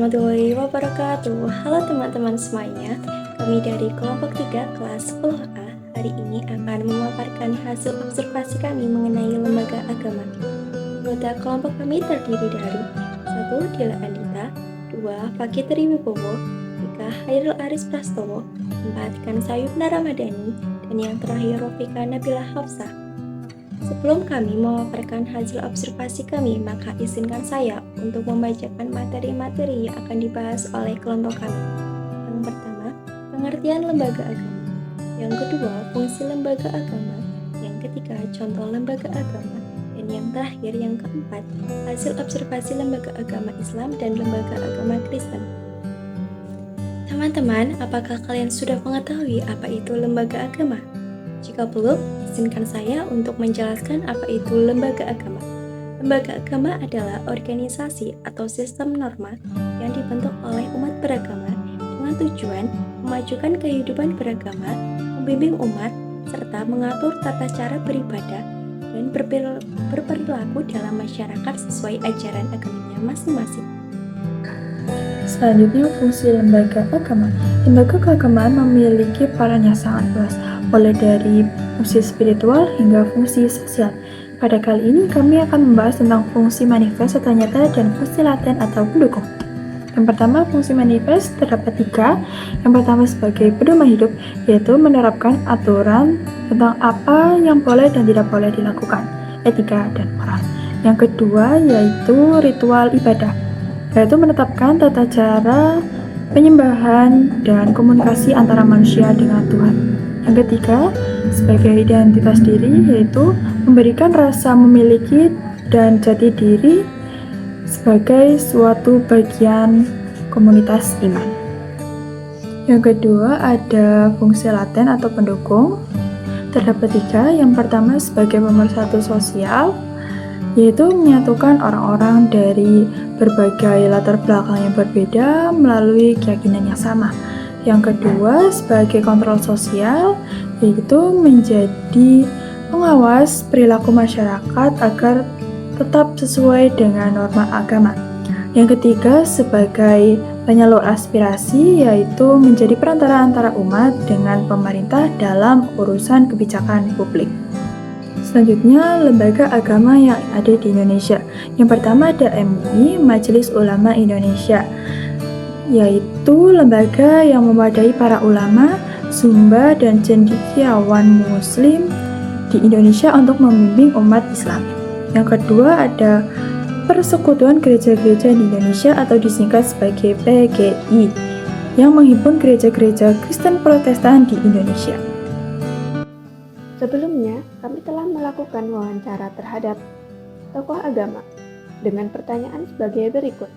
warahmatullahi wabarakatuh. Halo teman-teman semuanya, kami dari kelompok 3 kelas 10A hari ini akan memaparkan hasil observasi kami mengenai lembaga agama. Anggota kelompok kami terdiri dari 1. Dila Andita, 2. Fakitri Wibowo, 3. Hairil Aris Prastowo, 4. Kansayubna Ramadhani, dan yang terakhir Rofika Nabila Hafsah. Sebelum kami memaparkan hasil observasi kami, maka izinkan saya untuk membacakan materi-materi yang akan dibahas oleh kelompok kami. Yang pertama, pengertian lembaga agama. Yang kedua, fungsi lembaga agama. Yang ketiga, contoh lembaga agama. Dan yang terakhir, yang keempat, hasil observasi lembaga agama Islam dan lembaga agama Kristen. Teman-teman, apakah kalian sudah mengetahui apa itu lembaga agama? Jika belum, izinkan saya untuk menjelaskan apa itu lembaga agama. Lembaga agama adalah organisasi atau sistem norma yang dibentuk oleh umat beragama dengan tujuan memajukan kehidupan beragama, membimbing umat, serta mengatur tata cara beribadah dan berperilaku dalam masyarakat sesuai ajaran agamanya masing-masing. Selanjutnya, fungsi lembaga agama. Lembaga keagamaan memiliki peran yang sangat luas, mulai dari fungsi spiritual hingga fungsi sosial. Pada kali ini, kami akan membahas tentang fungsi manifest atau nyata dan fungsi laten atau pendukung. Yang pertama, fungsi manifest terdapat 3. Yang pertama sebagai pedoman hidup, yaitu menerapkan aturan tentang apa yang boleh dan tidak boleh dilakukan, etika dan moral. Yang kedua, yaitu ritual ibadah, yaitu menetapkan tata cara penyembahan dan komunikasi antara manusia dengan Tuhan. Yang ketiga, sebagai identitas diri, yaitu memberikan rasa memiliki dan jati diri sebagai suatu bagian komunitas iman. Yang kedua, ada fungsi laten atau pendukung. Terdapat 3. Yang pertama sebagai pemersatu sosial, yaitu menyatukan orang-orang dari berbagai latar belakang yang berbeda melalui keyakinan yang sama. Yang kedua, sebagai kontrol sosial, yaitu menjadi pengawas perilaku masyarakat agar tetap sesuai dengan norma agama. Yang ketiga, sebagai penyalur aspirasi, yaitu menjadi perantara antara umat dengan pemerintah dalam urusan kebijakan publik. Selanjutnya, lembaga agama yang ada di Indonesia. Yang pertama ada MUI, Majelis Ulama Indonesia, yaitu lembaga yang mewadai para ulama, sumba, dan cendekiawan muslim di Indonesia untuk membimbing umat Islam. Yang kedua ada Persekutuan Gereja-Gereja di Indonesia atau disingkat sebagai PGI, yang menghimpun gereja-gereja Kristen Protestan di Indonesia. Sebelumnya, kami telah melakukan wawancara terhadap tokoh agama dengan pertanyaan sebagai berikut.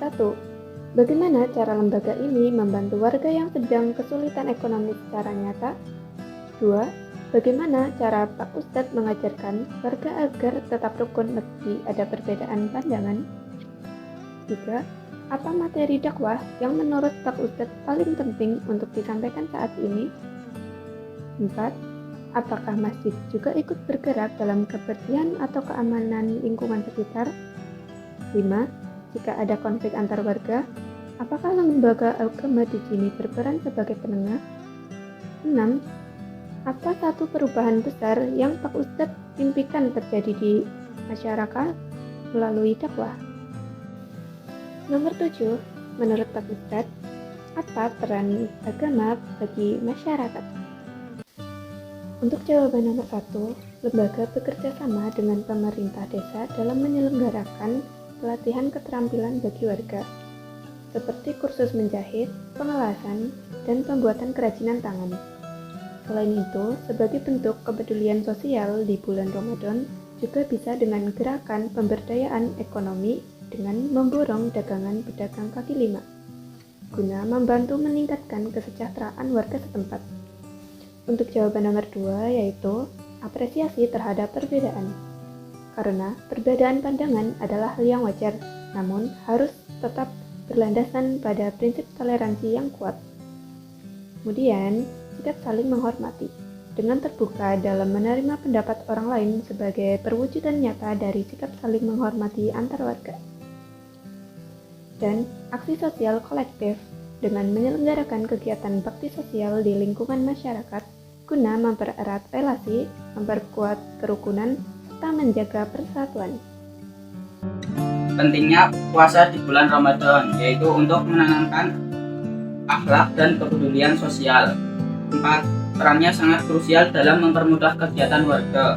1. Bagaimana cara lembaga ini membantu warga yang sedang kesulitan ekonomi secara nyata? 2. Bagaimana cara Pak Ustadz mengajarkan warga agar tetap rukun meski ada perbedaan pandangan? 3. Apa materi dakwah yang menurut Pak Ustadz paling penting untuk disampaikan saat ini? 4. Apakah masjid juga ikut bergerak dalam kebersihan atau keamanan lingkungan sekitar? 5. Jika ada konflik antar warga, apakah lembaga agama di sini berperan sebagai penengah? 6. Apa satu perubahan besar yang Pak Ustadz impikan terjadi di masyarakat melalui dakwah? Nomor 7. Menurut Pak Ustadz, apa peran agama bagi masyarakat? Untuk jawaban nomor 1, lembaga bekerja sama dengan pemerintah desa dalam menyelenggarakan pelatihan keterampilan bagi warga, seperti kursus menjahit, pengelasan, dan pembuatan kerajinan tangan. Selain itu, sebagai bentuk kepedulian sosial di bulan Ramadan, juga bisa dengan gerakan pemberdayaan ekonomi dengan memborong dagangan pedagang kaki lima, guna membantu meningkatkan kesejahteraan warga setempat. Untuk jawaban nomor 2 yaitu apresiasi terhadap perbedaan. Karena perbedaan pandangan adalah hal yang wajar, namun harus tetap berlandasan pada prinsip toleransi yang kuat. Kemudian, sikap saling menghormati dengan terbuka dalam menerima pendapat orang lain sebagai perwujudan nyata dari sikap saling menghormati antar warga. dan aksi sosial kolektif dengan menyelenggarakan kegiatan bakti sosial di lingkungan masyarakat guna mempererat relasi, memperkuat kerukunan, serta menjaga persatuan. Pentingnya puasa di bulan Ramadan, yaitu untuk menanamkan akhlak dan kepedulian sosial. 4. Perannya sangat krusial dalam mempermudah kegiatan warga,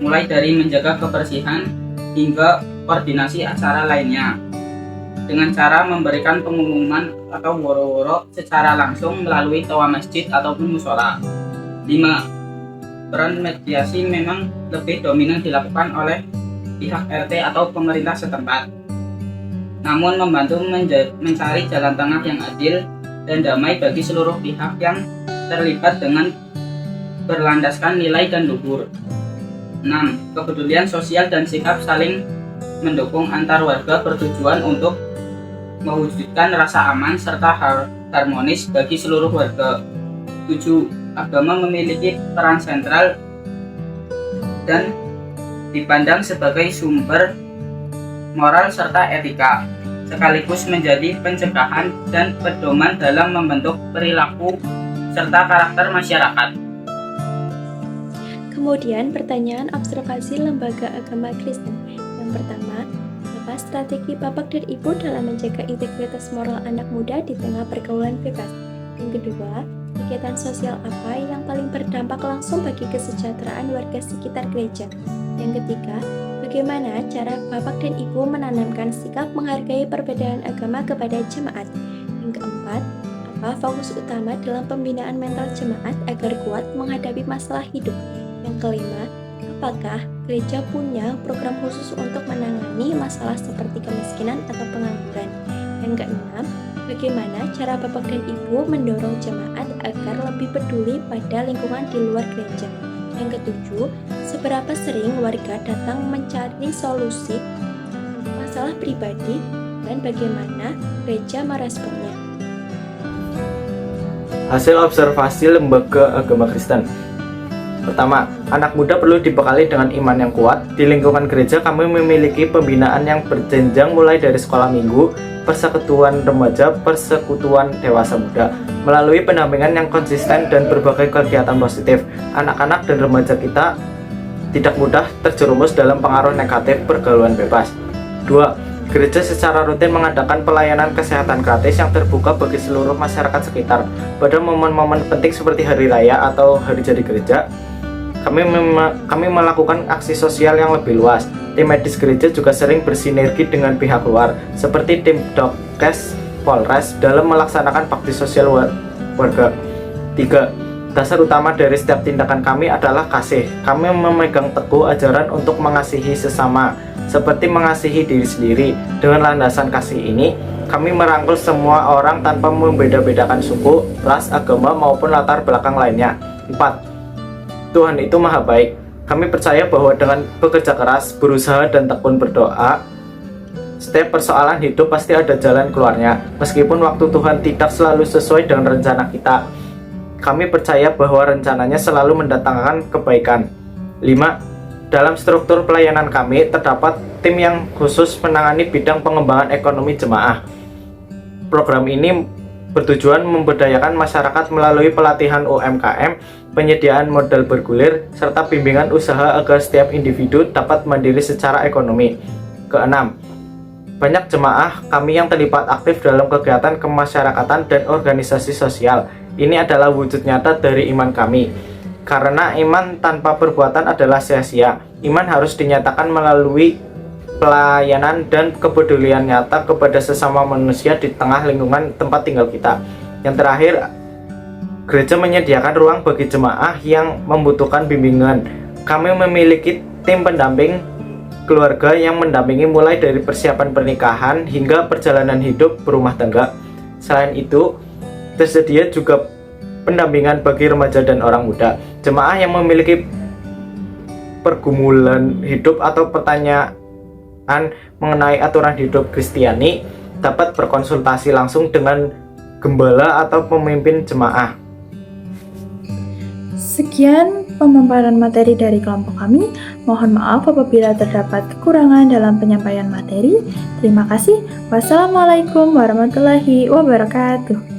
mulai dari menjaga kebersihan hingga koordinasi acara lainnya, dengan cara memberikan pengumuman atau woro-woro secara langsung melalui toa masjid ataupun mushola. 5. Peran mediasi memang lebih dominan dilakukan oleh pihak RT atau pemerintah setempat, namun membantu mencari jalan tengah yang adil dan damai bagi seluruh pihak yang terlibat dengan berlandaskan nilai dan luhur. 6. Kepedulian sosial dan sikap saling mendukung antar warga bertujuan untuk mewujudkan rasa aman serta harmonis bagi seluruh warga. 7. Agama memiliki peran sentral dan dipandang sebagai sumber moral serta etika, sekaligus menjadi pencegahan dan pedoman dalam membentuk perilaku serta karakter masyarakat. Kemudian pertanyaan observasi lembaga agama Kristen. Yang pertama, apa strategi Bapak dan Ibu dalam menjaga integritas moral anak muda di tengah pergaulan bebas? Yang kedua, kegiatan sosial apa yang paling berdampak langsung bagi kesejahteraan warga sekitar gereja? Yang ketiga, bagaimana cara Bapak dan Ibu menanamkan sikap menghargai perbedaan agama kepada jemaat? Yang keempat, apa fokus utama dalam pembinaan mental jemaat agar kuat menghadapi masalah hidup? Yang kelima, apakah gereja punya program khusus untuk menangani masalah seperti kemiskinan atau pengangguran? Yang keenam, bagaimana cara Bapak dan Ibu mendorong jemaat agar lebih peduli pada lingkungan di luar gereja? Yang ketujuh, seberapa sering warga datang mencari solusi untuk masalah pribadi dan bagaimana gereja meresponnya? Hasil observasi lembaga agama Kristen. Pertama, anak muda perlu dibekali dengan iman yang kuat. Di lingkungan gereja kami memiliki pembinaan yang berjenjang mulai dari sekolah minggu, persekutuan remaja, persekutuan dewasa muda. Melalui pendampingan yang konsisten dan berbagai kegiatan positif, anak-anak dan remaja kita tidak mudah terjerumus dalam pengaruh negatif pergaulan bebas. 2. Gereja secara rutin mengadakan pelayanan kesehatan gratis yang terbuka bagi seluruh masyarakat sekitar. Pada momen-momen penting seperti hari raya atau hari jadi gereja, kami melakukan aksi sosial yang lebih luas. Tim medis gereja juga sering bersinergi dengan pihak luar, seperti tim Dokes Polres dalam melaksanakan bakti sosial warga. 3. Dasar utama dari setiap tindakan kami adalah kasih. Kami memegang teguh ajaran untuk mengasihi sesama, seperti mengasihi diri sendiri. Dengan landasan kasih ini, kami merangkul semua orang tanpa membeda-bedakan suku, ras, agama, maupun latar belakang lainnya. 4. Tuhan itu maha baik. Kami percaya bahwa dengan bekerja keras, berusaha, dan tekun berdoa, setiap persoalan hidup pasti ada jalan keluarnya. Meskipun waktu Tuhan tidak selalu sesuai dengan rencana kita, kami percaya bahwa rencananya selalu mendatangkan kebaikan. 5. Dalam struktur pelayanan kami, terdapat tim yang khusus menangani bidang pengembangan ekonomi jemaah. Program ini bertujuan memberdayakan masyarakat melalui pelatihan UMKM, penyediaan modal bergulir, serta bimbingan usaha agar setiap individu dapat mandiri secara ekonomi. Keenam, banyak jemaah kami yang terlibat aktif dalam kegiatan kemasyarakatan dan organisasi sosial. Ini adalah wujud nyata dari iman kami. Karena iman tanpa perbuatan adalah sia-sia. Iman harus dinyatakan melalui pelayanan dan kepedulian nyata kepada sesama manusia di tengah lingkungan tempat tinggal kita. Yang terakhir, gereja menyediakan ruang bagi jemaah yang membutuhkan bimbingan. Kami memiliki tim pendamping keluarga yang mendampingi mulai dari persiapan pernikahan hingga perjalanan hidup berumah tangga. Selain itu, tersedia juga pendampingan bagi remaja dan orang muda. Jemaah yang memiliki pergumulan hidup atau pertanyaan mengenai aturan hidup Kristiani dapat berkonsultasi langsung dengan gembala atau pemimpin jemaah. Sekian pemaparan materi dari kelompok kami. Mohon maaf apabila terdapat kekurangan dalam penyampaian materi. Terima kasih. Wassalamualaikum warahmatullahi wabarakatuh.